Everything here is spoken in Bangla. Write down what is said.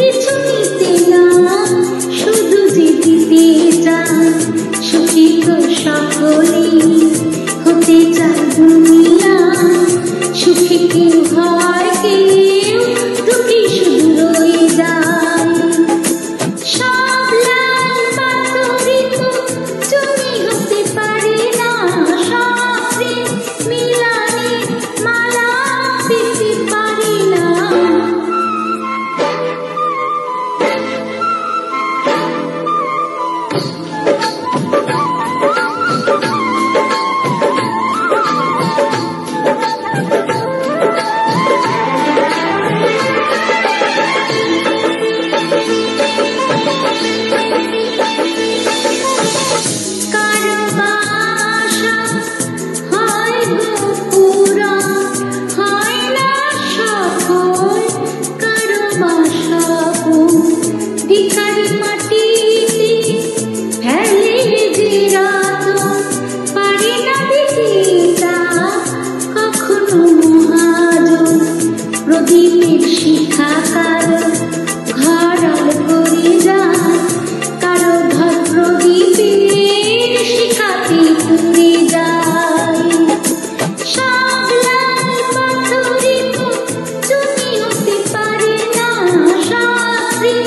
কিছু নিতে না, শুধু যে দিতে চায়। সুখী তো সকলেই হতে চায় দুনিয়া, সুখী কেউ হয় কেউ দুঃখী শুধু রয়ে যায়। সব লাল পাথরই তো চুনি হতে পারে না, সব প্রেম মিলানে মালা পেতে পারে না। ভিখারি মাটিতে ফেলে যে রাতন, পারি না দিতে তা কখনো মহাজন। প্রদীপের শিখা কারো ঘর আলো করে যায়, কারো ঘর প্রদীপের শিখাতে পুড়ে যায়। সব লাল পাথরই তো চুনি হতে পারে না, সব প্রেম